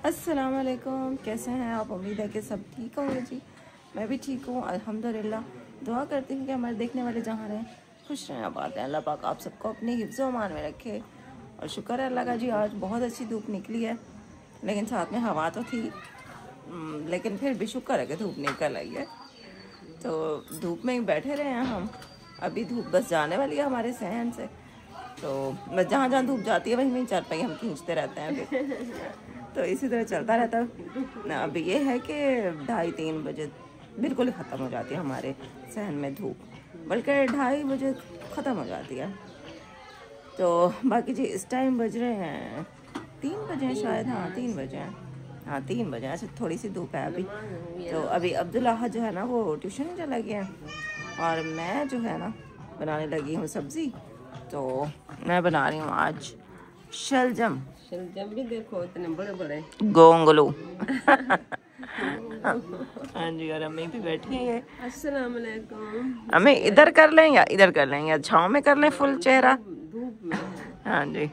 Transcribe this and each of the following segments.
अस्सलाम वालेकुम, कैसे हैं आप? उम्मीद है कि सब ठीक होंगे जी। मैं भी ठीक हूँ अल्हम्दुलिल्लाह। दुआ करती हूँ कि हमारे देखने वाले जहाँ रहें खुश रहें, आबाद रहें। अल्लाह पाक आप सबको अपनी हिफ्ज़ व अमान में रखे। और शुक्र है अल्लाह का जी, आज बहुत अच्छी धूप निकली है, लेकिन साथ में हवा तो थी, लेकिन फिर भी शुक्र है कि धूप निकल आई है। तो धूप में ही बैठे रहे हैं हम। अभी धूप बस जाने वाली है हमारे सहन से, तो बस जहाँ जहाँ धूप जाती है वहीं वहीं चारपाई हम खींचते रहते हैं फिर। तो इसी तरह चलता रहता है। अब ये है कि 2:30-3 बजे बिल्कुल ही ख़त्म हो जाती है हमारे सहन में धूप, बल्कि 2:30 बजे ख़त्म हो जाती है। तो बाकी जी इस टाइम बज रहे हैं 3 बजे शायद, हाँ 3 बजे हैं, हाँ 3 बजे। अच्छा थोड़ी सी धूप है अभी। तो अभी अब्दुल्लाह जो है ना वो ट्यूशन चला गया है, और मैं जो है ना बनाने लगी हूँ सब्ज़ी। तो मैं बना रही हूँ आज शलजम भी देखो इतने बड़े बड़े गोंगलू। हाँ जी, और अम्मी भी बैठी हैं। अस्सलाम वालेकुम। हमें इधर कर लें या इधर कर लें या छाँव में कर लें फुल चेहरा? धूप में हाँ जी।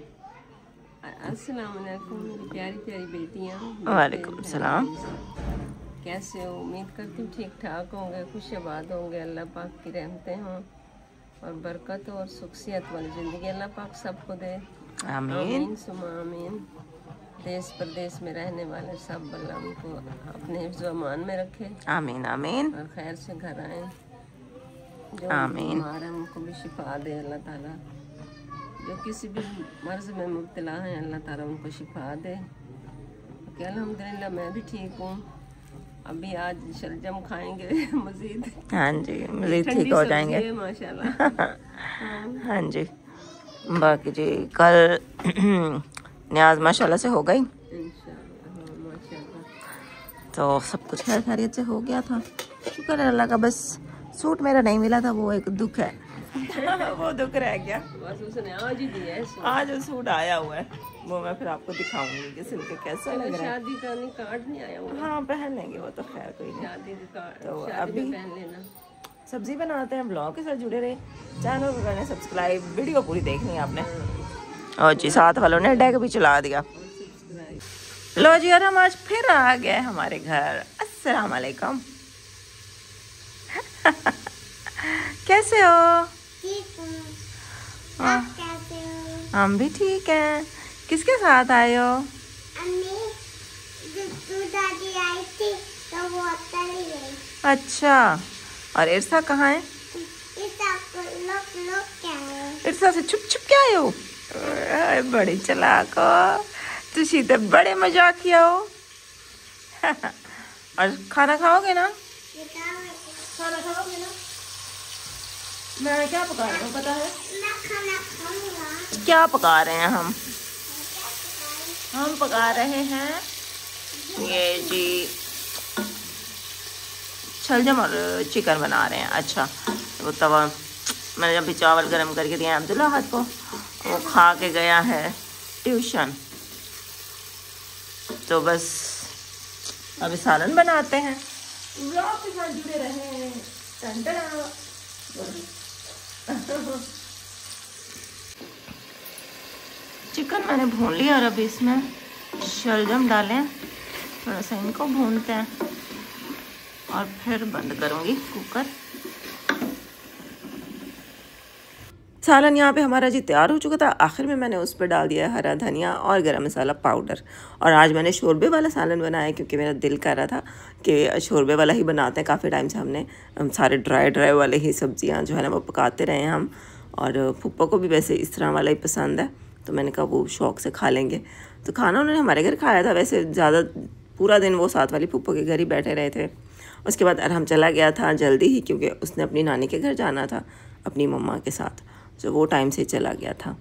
अस्सलाम वालेकुम मेरी प्यारी प्यारी बेटियाँ। वालेकुम सलाम। कैसे हो? उम्मीद करती हूँ ठीक ठाक होंगे, खुश आबाद होंगे। अल्लाह पाक की रहमतें हों और बरकत और सुखसियत वाली ज़िंदगी अल्लाह पाक सबको दे। आमीन सुमा आमीन। देश प्रदेश में रहने वाले सब अल्लाह उनको अपने हिफ्ज़ व अमान में रखे। आमीन आमीन और खैर से घर आए। जो आमीन। बीमार है उनको भी शिफा दे अल्लाह ताला। जो किसी भी मर्ज में मुब्तला हैं अल्लाह ताला उनको शिफा दे। कि अल्हम्दुलिल्लाह मैं भी ठीक हूँ। अभी आज शलजम खाएंगे मज़ीद। हाँ जी, मज़ीद ठीक हो जाएंगे माशाल्लाह। हाँ जी। बाकी जी कल न्याज माशाल्लाह से हो गई, इंशाल्लाह माशाल्लाह। तो सब कुछ खैर खैरियत से हो गया था, शुक्र है अल्लाह का। बस सूट मेरा नहीं मिला था, वो एक दुख है। वो दुख रह गया। बस उसने आज ही दिया है सूट। आज वो सूट आया हुआ है, वो मैं फिर आपको दिखाऊंगी कि सिल के कैसा लग रहा है। शादी का नहीं कार्ड नहीं आया हुआ। हाँ पहन लेंगे वो तो, खैर कोई नहीं। शादी का कार्ड तो शादी अभी में पहन लेना। सब्जी बनाते हैं, ब्लॉग के साथ जुड़े रहे, चैनल को करना सब्सक्राइब, वीडियो पूरी देखनी है आपने। और जी साथ वालों ने डेक भी चला दिया। लो जी, और हम आज फिर आ गए हमारे घर। अस्सलाम वालेकुम। कैसे हो? ठीक हूँ। हाँ, आप कैसे हो? हम भी ठीक हैं। किसके साथ आए हो? अम्मी दुद्धू दादी आई थी तो वो चली गई। अच्छा, और इरसा कहाँ है? लोग क्या है? इरसा से छुप छुप के आए हो? बड़ी चालाक हो तुसी, तो बड़े मजाकिया हो। और खाना खाओगे ना? खाना खाओगे ना? मैं क्या पका रही हूँ पता है? मैं खाना खाऊंगा। क्या पका रहे हैं हम? हम पका रहे हैं ये जी शलजम और चिकन बना रहे हैं। अच्छा, वो तवा मैंने अभी चावल गरम करके दिया अब्दुल्ला हाथ को, वो खा के गया है ट्यूशन। तो बस अभी सालन बनाते हैं। ब्लॉग के साथ जुड़े रहे। चिकन मैंने भून लिया और अभी इसमें शलजम डालें, थोड़ा सा इनको भूनते हैं और फिर बंद करूँगी कुकर। सालन यहाँ पे हमारा जी तैयार हो चुका था। आखिर में मैंने उस पर डाल दिया हरा धनिया और गरम मसाला पाउडर। और आज मैंने शोरबे वाला सालन बनाया क्योंकि मेरा दिल कर रहा था कि शोरबे वाला ही बनाते हैं। काफ़ी टाइम से हमने सारे ड्राई वाले ही सब्जियाँ जो है ना वो पकाते रहे हैं हम, और फूफा को भी वैसे इस तरह वाला ही पसंद है, तो मैंने कहा वो शौक़ से खा लेंगे। तो खाना उन्होंने हमारे घर खाया था। वैसे ज़्यादा पूरा दिन वो साथ वाली फूफा के घर ही बैठे रहे थे। उसके बाद अरहम चला गया था जल्दी ही, क्योंकि उसने अपनी नानी के घर जाना था अपनी मम्मा के साथ, जो वो टाइम से चला गया था।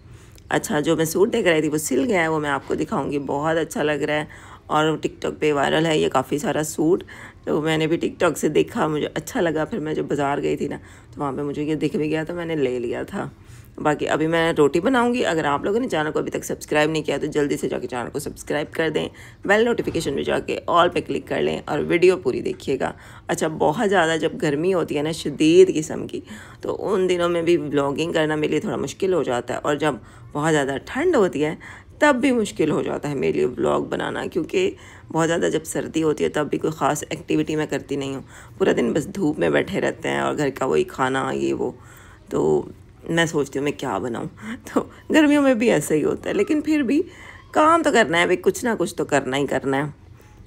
अच्छा, जो मैं सूट देख रही थी वो सिल गया है, वो मैं आपको दिखाऊंगी। बहुत अच्छा लग रहा है और टिकटॉक पे वायरल है ये काफ़ी सारा सूट। तो मैंने भी टिकटॉक से देखा, मुझे अच्छा लगा। फिर मैं जब बाज़ार गई थी ना तो वहाँ पे मुझे ये दिख भी गया, तो मैंने ले लिया था। बाकी अभी मैं रोटी बनाऊंगी। अगर आप लोगों ने चैनल को अभी तक सब्सक्राइब नहीं किया तो जल्दी से जाके चैनल को सब्सक्राइब कर दें, बेल नोटिफिकेशन में जाके ऑल पे क्लिक कर लें और वीडियो पूरी देखिएगा। अच्छा, बहुत ज़्यादा जब गर्मी होती है ना शदीद किस्म की, तो उन दिनों में भी व्लॉगिंग करना मेरे लिए थोड़ा मुश्किल हो जाता है। और जब बहुत ज़्यादा ठंड होती है तब भी मुश्किल हो जाता है मेरे लिए व्लॉग बनाना, क्योंकि बहुत ज़्यादा जब सर्दी होती है तब भी कोई ख़ास एक्टिविटी मैं करती नहीं हूँ। पूरा दिन बस धूप में बैठे रहते हैं और घर का वही खाना ये वो, तो मैं सोचती हूँ मैं क्या बनाऊँ। तो गर्मियों में भी ऐसा ही होता है, लेकिन फिर भी काम तो करना है भाई, कुछ ना कुछ तो करना ही करना है,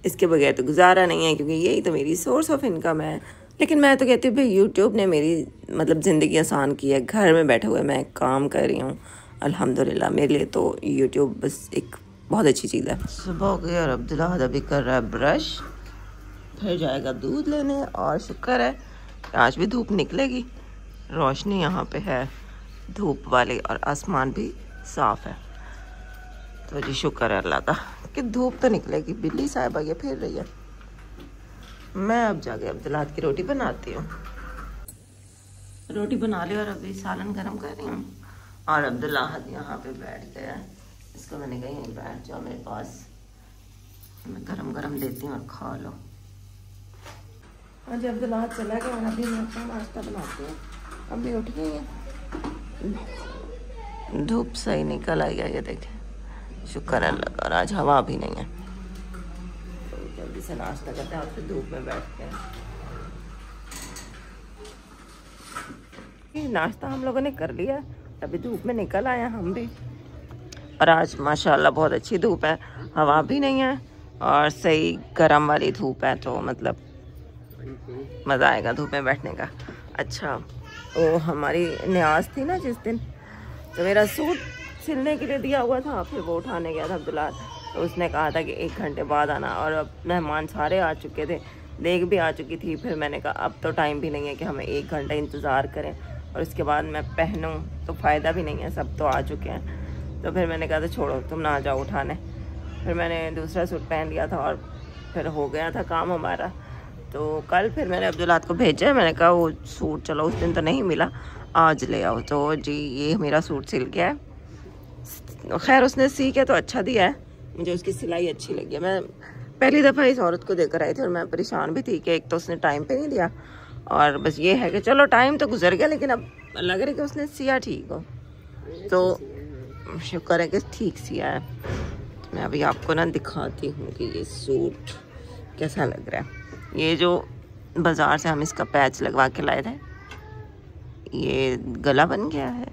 इसके बगैर तो गुजारा नहीं है, क्योंकि यही तो मेरी सोर्स ऑफ इनकम है। लेकिन मैं तो कहती हूँ भाई यूट्यूब ने मेरी मतलब ज़िंदगी आसान की है। घर में बैठे हुए मैं काम कर रही हूँ अल्हम्दुलिल्लाह। मेरे लिए तो यूट्यूब बस एक बहुत अच्छी चीज़ है। सुबह हो गई और अब्दुल्ला अभी कर रहा है ब्रश, फिर जाएगा दूध लेने। और शुक्र है आज भी धूप निकलेगी, रोशनी यहाँ पे है धूप वाली और आसमान भी साफ़ है। तो जी शुक्र है अल्लाह का कि धूप तो निकलेगी। बिल्ली साहिबा ये फिर रही है। मैं अब जाके अब्दुल्ला की रोटी बनाती हूँ। रोटी बना ली और अभी सालन गरम कर रही हूँ। और अब्दुल्ला यहाँ पे बैठ गया है, इसको मैंने कही नहीं बैठ जाओ मेरे पास, मैं गरम गरम देती हूँ और खा लो। आज अब्दुल्ला चला गया और अभी मैं अपना नाश्ता बनाती हूँ। अभी उठ गई है, धूप सही निकल आई है, ये देखें शुक्र है अल्लाह का। और आज हवा भी नहीं है, तो जल्दी से नाश्ता करते हैं और फिर धूप में बैठते हैं। नाश्ता हम लोगों ने कर लिया, अभी धूप में निकल आए हम भी। और आज माशाल्लाह बहुत अच्छी धूप है, हवा भी नहीं है और सही गर्म वाली धूप है, तो मतलब मज़ा आएगा धूप में बैठने का। अच्छा वो हमारी न्याज थी ना जिस दिन, तो मेरा सूट सिलने के लिए दिया हुआ था, फिर वो उठाने गया था अब्दुल्ला, तो उसने कहा था कि 1 घंटे बाद आना। और अब मेहमान सारे आ चुके थे, देख भी आ चुकी थी। फिर मैंने कहा अब तो टाइम भी नहीं है कि हमें 1 घंटा इंतज़ार करें और इसके बाद मैं पहनूं तो फ़ायदा भी नहीं है, सब तो आ चुके हैं। तो फिर मैंने कहा तो छोड़ो तुम ना जाओ उठाने। फिर मैंने दूसरा सूट पहन लिया था और फिर हो गया था काम हमारा। तो कल फिर मैंने अब्दुल्ला को भेजा, मैंने कहा वो सूट चलो उस दिन तो नहीं मिला, आज ले आओ। तो जी ये मेरा सूट सिल गया है। खैर उसने सी के तो अच्छा दिया है, मुझे उसकी सिलाई अच्छी लगी है। मैं पहली दफ़ा इस औरत को देकर आई थी और मैं परेशान भी थी कि एक तो उसने टाइम पे नहीं दिया, और बस ये है कि चलो टाइम तो गुजर गया लेकिन अब लग रहा है कि उसने सिया ठीक हो, तो शुक्र है कि ठीक सिया है। मैं अभी आपको ना दिखाती हूँ कि ये सूट कैसा लग रहा है। ये जो बाज़ार से हम इसका पैच लगवा के लाए थे, ये गला बन गया है।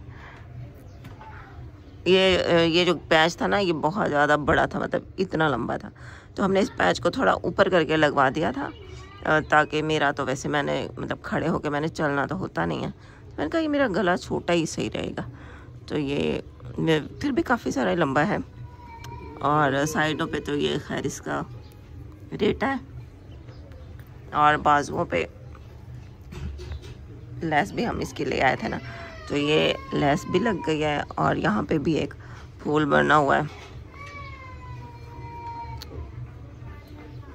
ये जो पैच था ना ये बहुत ज़्यादा बड़ा था, मतलब इतना लंबा था, तो हमने इस पैच को थोड़ा ऊपर करके लगवा दिया था, ताकि मेरा तो वैसे मैंने मतलब खड़े होकर मैंने चलना तो होता नहीं है, तो मैंने कहा ये मेरा गला छोटा ही सही रहेगा। तो ये फिर भी काफ़ी सारा लंबा है और साइडों पे तो ये खैर इसका रेटा है, और बाजुओं पे लेस भी हम इसके ले आए थे ना, तो ये लेस भी लग गई है और यहाँ पे भी एक फूल बना हुआ है।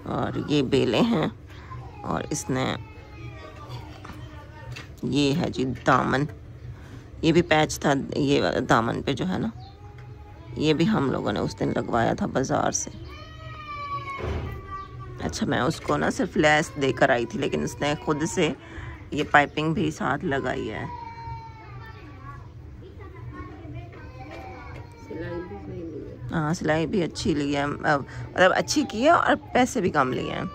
और ये बेले हैं और इसने ये है जी दामन, ये भी पैच था ये दामन पे जो है ना, ये भी हम लोगों ने उस दिन लगवाया था बाज़ार से। अच्छा मैं उसको ना सिर्फ लेस देकर आई थी, लेकिन उसने खुद से ये पाइपिंग भी साथ लगाई है। हाँ सिलाई भी अच्छी ली है, मतलब अच्छी की है और पैसे भी कम लिए हैं।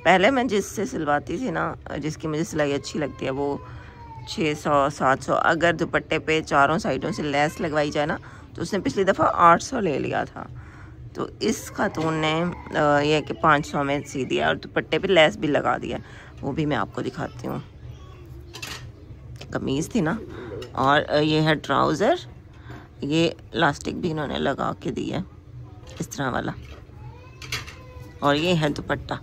पहले मैं जिससे सिलवाती थी ना, जिसकी मुझे सिलाई अच्छी लगती है, वो 600-700, अगर दुपट्टे पे चारों साइडों से लेस लगवाई जाए ना, तो उसने पिछली दफ़ा 800 ले लिया था। तो इस खातून ने ये कि 500 में सी दिया और दुपट्टे पे लेस भी लगा दिया, वो भी मैं आपको दिखाती हूँ। कमीज़ थी ना, और ये है ट्राउज़र, ये इलास्टिक भी इन्होंने लगा के दी है इस तरह वाला, और ये है दुपट्टा।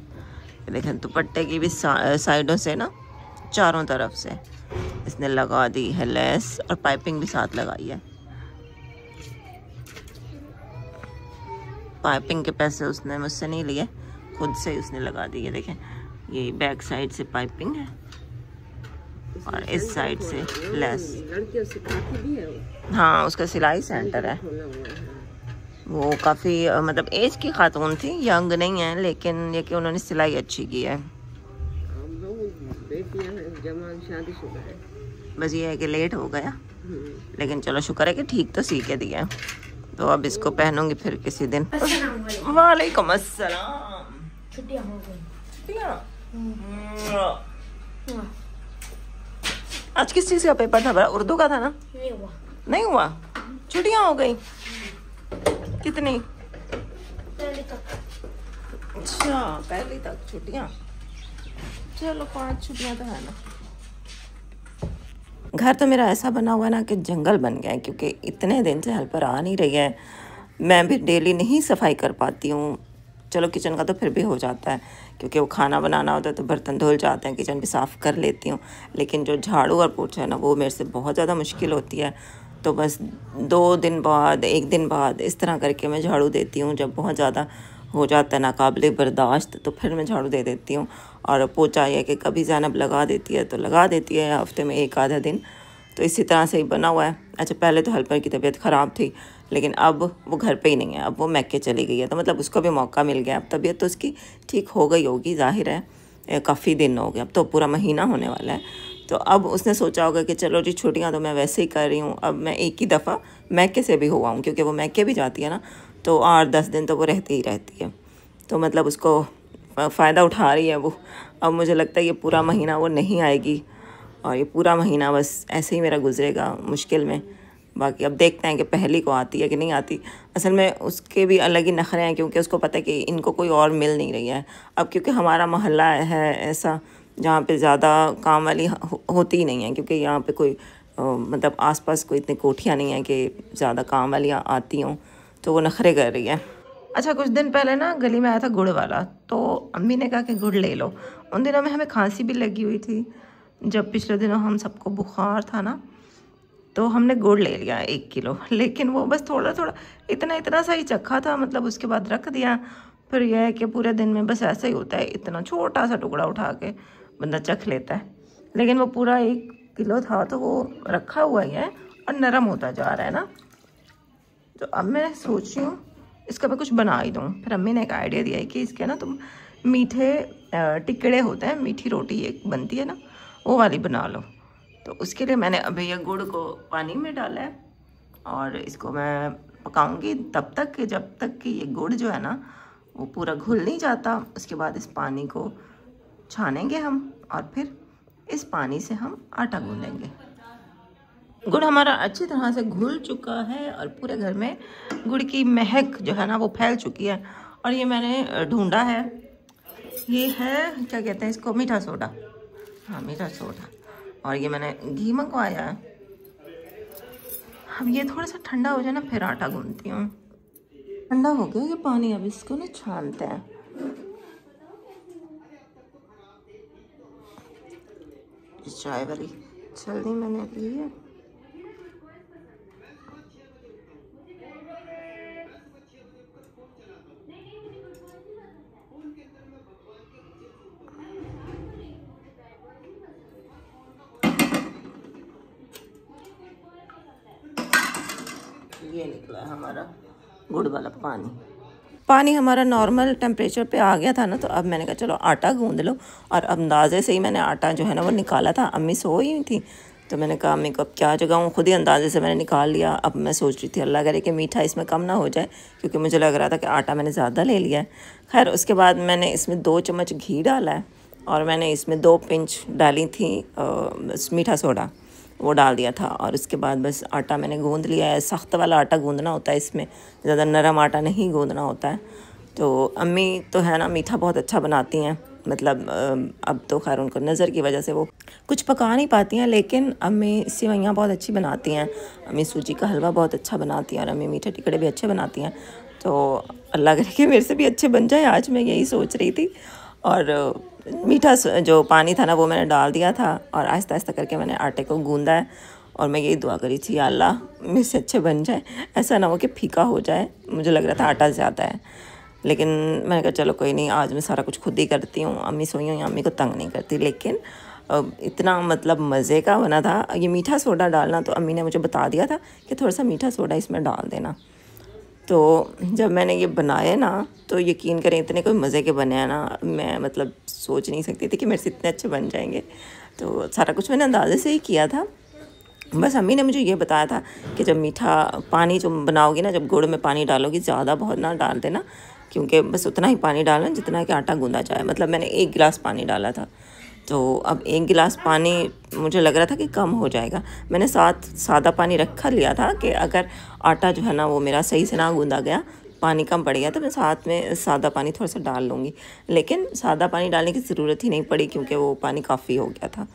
देखें दुपट्टे की भी साइडों से ना, चारों तरफ से इसने लगा दी है लेस, और पाइपिंग भी साथ लगाई है। पाइपिंग के पैसे उसने मुझसे नहीं लिए, खुद से ही उसने लगा दी है। देखें ये बैक साइड से पाइपिंग है और इस साइड से लेस। हाँ उसका सिलाई सेंटर है। वो काफ़ी मतलब एज की खातून थी, यंग नहीं है, लेकिन ये कि उन्होंने सिलाई अच्छी की है। बस ये है कि लेट हो गया, लेकिन चलो शुक्र है कि ठीक तो सी के दिया है। तो अब इसको पहनूंगी फिर किसी दिन। अस्सलाम वालेकुम। वालेकुम अस्सलाम। छुट्टियां हो गई। आज किस चीज़ का पेपर था? बड़ा उर्दू का था ना? नहीं हुआ। नहीं हुआ? छुट्टियां हो गई? कितनी? पहले तक। अच्छा, पहली तक छुट्टियां। चलो 5 छुट्टियां तो है ना। घर तो मेरा ऐसा बना हुआ है ना कि जंगल बन गया है, क्योंकि इतने दिन से हेल्पर आ नहीं रही है। मैं भी डेली नहीं सफाई कर पाती हूँ। चलो किचन का तो फिर भी हो जाता है, क्योंकि वो खाना बनाना होता है तो बर्तन धुल जाते हैं, किचन भी साफ़ कर लेती हूँ। लेकिन जो झाड़ू और पोछा है ना, वो मेरे से बहुत ज़्यादा मुश्किल होती है। तो बस 2 दिन बाद, 1 दिन बाद इस तरह करके मैं झाड़ू देती हूँ। जब बहुत ज़्यादा हो जाता है नाकाबिले बर्दाश्त, तो फिर मैं झाड़ू दे देती हूँ। और पोछा ये कि कभी ज़ैनब लगा देती है तो लगा देती है, हफ्ते में 1 आधा दिन। तो इसी तरह से ही बना हुआ है। अच्छा, पहले तो हेल्पर की तबीयत ख़राब थी, लेकिन अब वो घर पे ही नहीं है, अब वो मैके चली गई है। तो मतलब उसको भी मौका मिल गया। अब तबीयत तो उसकी ठीक हो गई होगी, जाहिर है। काफ़ी दिन हो गए, अब तो पूरा महीना होने वाला है। तो अब उसने सोचा होगा कि चलो जी, छुट्टियाँ तो मैं वैसे ही कर रही हूँ, अब मैं एक ही दफ़ा मैके से भी हुआ हूँ, क्योंकि वो मैके भी जाती है ना, तो 8-10 दिन तो वो रहती ही रहती है। तो मतलब उसको फ़ायदा उठा रही है वो। अब मुझे लगता है ये पूरा महीना वो नहीं आएगी, और ये पूरा महीना बस ऐसे ही मेरा गुजरेगा मुश्किल में। बाकी अब देखते हैं कि पहली को आती है कि नहीं आती। असल में उसके भी अलग ही नखरे हैं, क्योंकि उसको पता है कि इनको कोई और मिल नहीं रही है। अब क्योंकि हमारा मोहल्ला है ऐसा जहाँ पे ज़्यादा काम वाली होती ही नहीं है, क्योंकि यहाँ पे कोई मतलब आसपास कोई इतनी कोठियाँ नहीं हैं कि ज़्यादा काम वालियाँ आती हों, तो वो नखरे कर रही है। अच्छा, कुछ दिन पहले ना गली में आया था गुड़ वाला, तो अम्मी ने कहा कि गुड़ ले लो। उन दिनों में हमें खांसी भी लगी हुई थी, जब पिछले दिनों हम सबको बुखार था ना, तो हमने गुड़ ले लिया 1 किलो। लेकिन वो बस थोड़ा थोड़ा इतना सा ही चखा था, मतलब उसके बाद रख दिया। फिर यह है कि पूरे दिन में बस ऐसा ही होता है, इतना छोटा सा टुकड़ा उठा के बंदा चख लेता है। लेकिन वो पूरा 1 किलो था, तो वो रखा हुआ ही है और नरम होता जा रहा है ना। तो अब मैं सोच रही हूँ इसका मैं कुछ बना ही दूँ। फिर अम्मी ने एक आइडिया दिया है कि इसके ना तुम मीठे टिकड़े होते हैं, मीठी रोटी एक बनती है ना, वो वाली बना लो। तो उसके लिए मैंने अभी ये गुड़ को पानी में डाला है, और इसको मैं पकाऊंगी तब तक कि जब तक कि ये गुड़ जो है ना वो पूरा घुल नहीं जाता। उसके बाद इस पानी को छानेंगे हम, और फिर इस पानी से हम आटा गूंदेंगे। गुड़ हमारा अच्छी तरह से घुल चुका है, और पूरे घर में गुड़ की महक जो है ना वो फैल चुकी है। और ये मैंने ढूंढा है, ये है क्या कहते हैं इसको, मीठा सोडा। हाँ, मीठा सोडा। और ये मैंने घी मंगवाया है। अब ये थोड़ा सा ठंडा हो जाए ना, फिर आटा गूंथती हूँ। ठंडा हो गया ये पानी, अब इसको ना छानते हैं। चाय वाली छलनी मैंने ली है। ये निकला है हमारा गुड़ वाला पानी। पानी हमारा नॉर्मल टेम्परेचर पे आ गया था ना, तो अब मैंने कहा चलो आटा गूंद लो। और अंदाजे से ही मैंने आटा जो है ना वो निकाला था। अम्मी सो ही थी, तो मैंने कहा अम्मी को अब क्या जगाऊँ, खुद ही अंदाजे से मैंने निकाल लिया। अब मैं सोच रही थी अल्लाह करे कि मीठा इसमें कम ना हो जाए, क्योंकि मुझे लग रहा था कि आटा मैंने ज़्यादा ले लिया है। खैर, उसके बाद मैंने इसमें 2 चम्मच घी डाला है, और मैंने इसमें 2 पिंच डाली थी मीठा सोडा, वो डाल दिया था। और उसके बाद बस आटा मैंने गूंद लिया है। सख्त वाला आटा गूंदना होता है इसमें, ज़्यादा नरम आटा नहीं गूंदना होता है। तो अम्मी तो है ना मीठा बहुत अच्छा बनाती हैं, मतलब अब तो खैर उनको नज़र की वजह से वो कुछ पका नहीं पाती हैं, लेकिन अम्मी सेवइयाँ बहुत अच्छी बनाती हैं। अम्मी सूजी का हलवा बहुत अच्छा बनाती हैं, और अम्मी मीठे टिकड़े भी अच्छे बनाती हैं। तो अल्लाह करे कि मेरे से भी अच्छे बन जाए, आज मैं यही सोच रही थी। और मीठा जो पानी था ना वो मैंने डाल दिया था, और आहिस्ता आहिस्ता करके मैंने आटे को गूंदा है। और मैं यही दुआ करी थी, अल्लाह मेरे से अच्छे बन जाए, ऐसा ना हो कि फीका हो जाए। मुझे लग रहा था आटा ज़्यादा है, लेकिन मैंने कहा चलो कोई नहीं, आज मैं सारा कुछ खुद ही करती हूँ। अम्मी सोई हुई, अम्मी को तंग नहीं करती। लेकिन इतना मतलब मज़े का बना था। ये मीठा सोडा डालना तो अम्मी ने मुझे बता दिया था कि थोड़ा सा मीठा सोडा इसमें डाल देना। तो जब मैंने ये बनाए ना, तो यकीन करें इतने कोई मज़े के बने हैं ना, मैं मतलब सोच नहीं सकती थी कि मेरे से इतने अच्छे बन जाएंगे। तो सारा कुछ मैंने अंदाजे से ही किया था। बस अम्मी ने मुझे ये बताया था कि जब मीठा पानी जो बनाओगी ना, जब गुड़ में पानी डालोगी ज़्यादा बहुत ना डाल देना, क्योंकि बस उतना ही पानी डालना जितना कि आटा गूंदा जाए। मतलब मैंने 1 गिलास पानी डाला था, तो अब 1 गिलास पानी मुझे लग रहा था कि कम हो जाएगा। मैंने सादा पानी रखा लिया था कि अगर आटा जो है ना वो मेरा सही से ना गूंदा गया, पानी कम पड़ गया, तो मैं साथ में सादा पानी थोड़ा सा डाल लूँगी। लेकिन सादा पानी डालने की ज़रूरत ही नहीं पड़ी क्योंकि वो पानी काफ़ी हो गया था।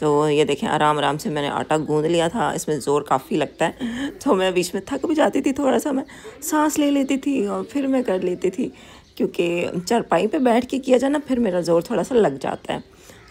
तो ये देखें आराम आराम से मैंने आटा गूंद लिया था। इसमें ज़ोर काफ़ी लगता है, तो मैं बीच में थक भी जाती थी, थोड़ा सा मैं सांस ले लेती थी और फिर मैं कर लेती थी, क्योंकि चारपाई पे बैठ के किया जाए ना फिर मेरा ज़ोर थोड़ा सा लग जाता है।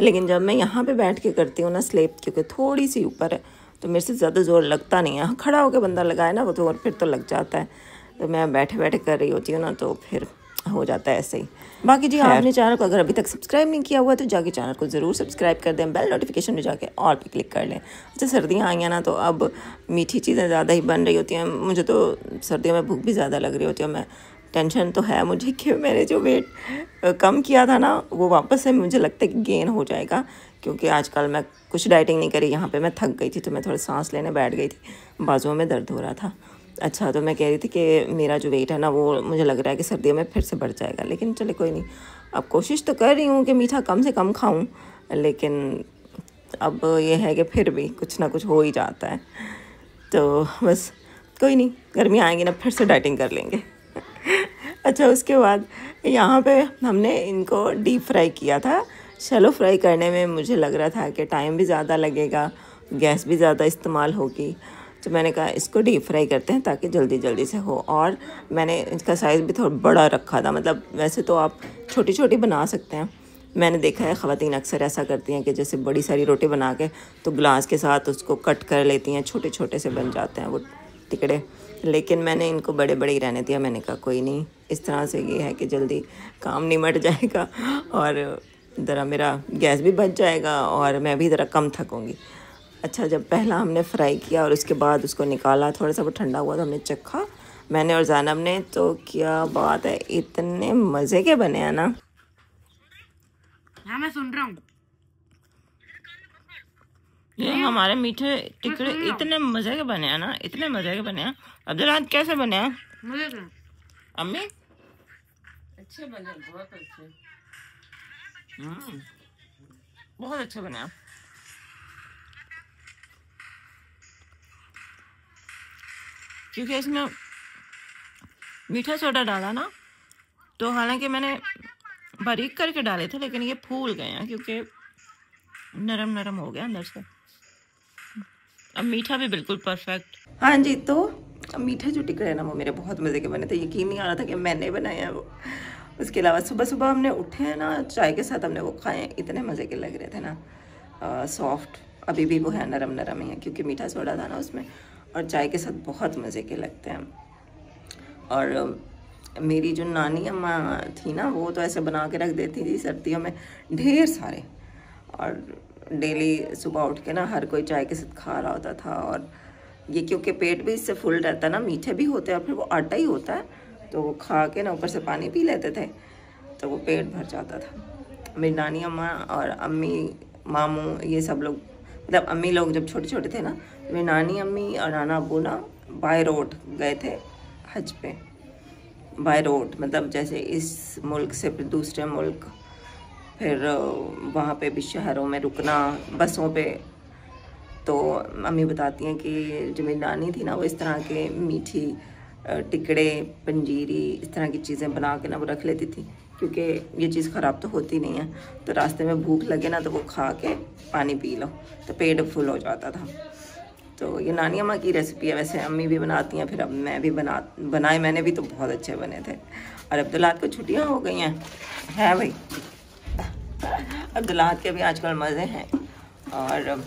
लेकिन जब मैं यहाँ पे बैठ के करती हूँ ना स्लेब, क्योंकि थोड़ी सी ऊपर है, तो मेरे से ज़्यादा ज़ोर लगता नहीं है। खड़ा होकर बंदा लगाए ना वो तो और फिर तो लग जाता है। तो मैं बैठे बैठे कर रही होती हूँ ना, तो फिर हो जाता है ऐसे ही। बाकी जी आपने चैनल को अगर अभी तक सब्सक्राइब नहीं किया हुआ तो जाके चैनल को ज़रूर सब्सक्राइब कर दें, बेल नोटिफिकेशन में जाके ऑल पे क्लिक कर लें। अच्छा सर्दियाँ आई हैं ना, तो अब मीठी चीज़ें ज़्यादा ही बन रही होती हैं। मुझे तो सर्दियों में भूख भी ज़्यादा लग रही होती है। मैं टेंशन तो है मुझे कि मैंने जो वेट कम किया था ना वो वापस से मुझे लगता है कि गेन हो जाएगा, क्योंकि आजकल मैं कुछ डाइटिंग नहीं करी। यहाँ पे मैं थक गई थी, तो मैं थोड़ा सांस लेने बैठ गई थी, बाजुओं में दर्द हो रहा था। अच्छा, तो मैं कह रही थी कि मेरा जो वेट है ना वो मुझे लग रहा है कि सर्दियों में फिर से बढ़ जाएगा। लेकिन चले कोई नहीं, अब कोशिश तो कर रही हूँ कि मीठा कम से कम खाऊँ, लेकिन अब ये है कि फिर भी कुछ ना कुछ हो ही जाता है। तो बस कोई नहीं, गर्मी आएंगी ना फिर से डाइटिंग कर लेंगे। अच्छा, उसके बाद यहाँ पे हमने इनको डीप फ्राई किया था। शैलो फ्राई करने में मुझे लग रहा था कि टाइम भी ज़्यादा लगेगा, गैस भी ज़्यादा इस्तेमाल होगी, तो मैंने कहा इसको डीप फ्राई करते हैं ताकि जल्दी जल्दी से हो। और मैंने इसका साइज़ भी थोड़ा बड़ा रखा था। मतलब वैसे तो आप छोटी छोटी बना सकते हैं, मैंने देखा है ख़वातीन अक्सर ऐसा करती हैं कि जैसे बड़ी सारी रोटी बना के तो ग्लास के साथ उसको कट कर लेती हैं, छोटे छोटे से बन जाते हैं वो टिकड़े। लेकिन मैंने इनको बड़े बड़े ही रहने दिया। मैंने कहा कोई नहीं, इस तरह से ये है कि जल्दी काम निमट जाएगा और ज़रा मेरा गैस भी बच जाएगा और मैं भी ज़रा कम थकूँगी। अच्छा, जब पहला हमने फ्राई किया और उसके बाद उसको निकाला, थोड़ा सा वो ठंडा हुआ तो हमने चखा, मैंने और ज़ैनब ने, तो क्या बात है, इतने मज़े के बने हैं ना। हाँ मैं सुन रहा हूँ। ये हमारे मीठे टिकड़े इतने मज़े के बने हैं ना, इतने मज़े के बने हैं। अब्दुल्ला कैसे बने हैं? मुझे तो अम्मी अच्छे बने, बहुत अच्छे। बहुत अच्छे बने हैं। क्योंकि इसमें मीठा सोडा डाला ना, तो हालांकि मैंने बारीक करके डाले थे लेकिन ये फूल गए हैं क्योंकि नरम नरम हो गया अंदर से। अब मीठा भी बिल्कुल परफेक्ट। हाँ जी, तो मीठे जो टिकड़े हैं ना वो मेरे बहुत मज़े के बने थे। यकीन नहीं आ रहा था कि मैंने बनाए हैं वो। उसके अलावा सुबह सुबह हमने उठे हैं ना, चाय के साथ हमने वो खाए, इतने मज़े के लग रहे थे ना, सॉफ्ट अभी भी वो है, नरम नरम ही है क्योंकि मीठा सोडा था ना उसमें, और चाय के साथ बहुत मज़े के लगते हैं। और मेरी जो नानी अम्मा थी ना वो तो ऐसे बना के रख देती थी सर्दियों में ढेर सारे, और डेली सुबह उठ के ना हर कोई चाय के साथ खा रहा होता था। और ये क्योंकि पेट भी इससे फुल रहता है ना, मीठे भी होते हैं और फिर वो आटा ही होता है, तो वो खा के ना ऊपर से पानी पी लेते थे, तो वो पेट भर जाता था। मेरी नानी अम्मा और अम्मी मामू ये सब लोग, मतलब अम्मी लोग जब छोटे छोटे थे ना, मेरी नानी अम्मी और नाना अब्बू ना बाय रोड गए थे हज पे। बाय रोड मतलब जैसे इस मुल्क से फिर दूसरे मुल्क, फिर वहाँ पे भी शहरों में रुकना बसों पे। तो अम्मी बताती हैं कि जो मेरी नानी थी ना वो इस तरह के मीठी टिकड़े, पंजीरी, इस तरह की चीज़ें बना के ना वो रख लेती थी, क्योंकि ये चीज़ ख़राब तो होती नहीं है। तो रास्ते में भूख लगे ना तो वो खा के पानी पी लो तो पेट फुल हो जाता था। तो ये नानी अम्मा की रेसिपी है, वैसे अम्मी भी बनाती हैं, फिर अब मैं भी बनाए मैंने भी, तो बहुत अच्छे बने थे। और अब्दुल्ला को छुट्टियाँ हो गई हैं, है भाई, अब्दुल्ला के भी आजकल मज़े हैं। और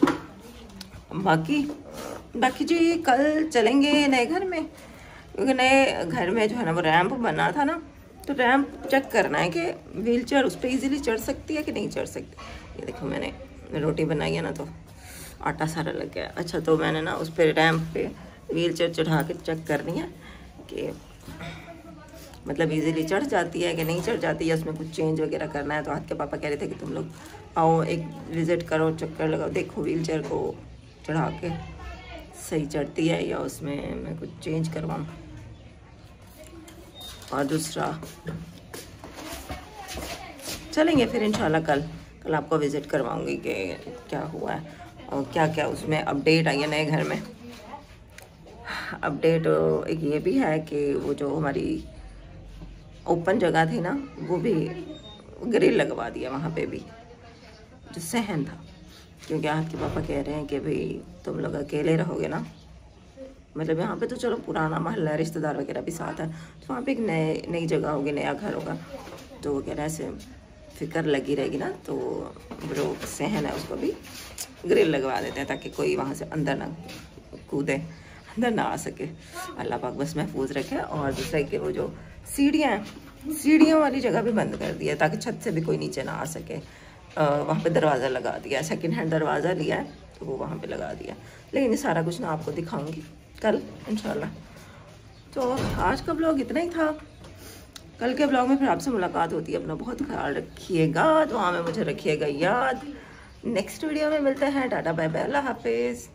बाकी जी कल चलेंगे नए घर में, क्योंकि नए घर में जो है ना वो रैंप बना था ना, तो रैंप चेक करना है कि व्हील चेयर उस पर ईज़िली चढ़ सकती है कि नहीं चढ़ सकती। ये देखो मैंने रोटी बनाई है ना तो आटा सारा लग गया। अच्छा, तो मैंने ना उस पर रैंप पे व्हील चेयर चढ़ा के चेक करनी है कि मतलब इजीली चढ़ जाती है कि नहीं चढ़ जाती है, उसमें कुछ चेंज वगैरह करना है। तो आज के पापा कह रहे थे कि तुम लोग आओ एक विज़िट करो, चक्कर लगाओ, देखो व्हील चेयर को चढ़ा के सही चढ़ती है या उसमें मैं कुछ चेंज करवाऊँ। और दूसरा चलेंगे फिर इंशाल्लाह कल आपको विज़िट करवाऊँगी कि क्या हुआ है और क्या क्या उसमें अपडेट आई है नए घर में। अपडेट एक ये भी है कि वो जो हमारी ओपन जगह थी ना, वो भी ग्रिल लगवा दिया वहाँ पे भी, जो सहन था, क्योंकि आपके पापा कह रहे हैं कि भाई तुम लोग अकेले रहोगे ना, मतलब यहाँ पे तो चलो पुराना मोहल्ला, रिश्तेदार वगैरह भी साथ है, तो वहाँ पे एक नई जगह होगी, नया घर होगा, तो वो कह रहे हैं ऐसे फिक्र लगी रहेगी ना, तो जो सहन है उसको भी ग्रिल लगवा देते हैं ताकि कोई वहाँ से अंदर ना कूदे, अंदर ना आ सके। अल्लाह पाक बस महफूज रखे। और दूसरा कि वो जो सीढ़ियाँ हैं, सीढ़ियों वाली जगह भी बंद कर दिया है ताकि छत से भी कोई नीचे ना आ सके। वहाँ पे दरवाज़ा लगा दिया, सेकंड हैंड दरवाज़ा लिया है तो वो वहाँ पे लगा दिया। लेकिन ये सारा कुछ ना आपको दिखाऊंगी कल इंशाल्लाह। तो आज का ब्लॉग इतना ही था। कल के ब्लॉग में फिर आपसे मुलाकात होती है। अपना बहुत ख्याल रखिएगा, दुआ में मुझे रखिएगा याद। नेक्स्ट वीडियो में मिलते हैं। टाटा बाय बाय, अल्लाह हाफिज़।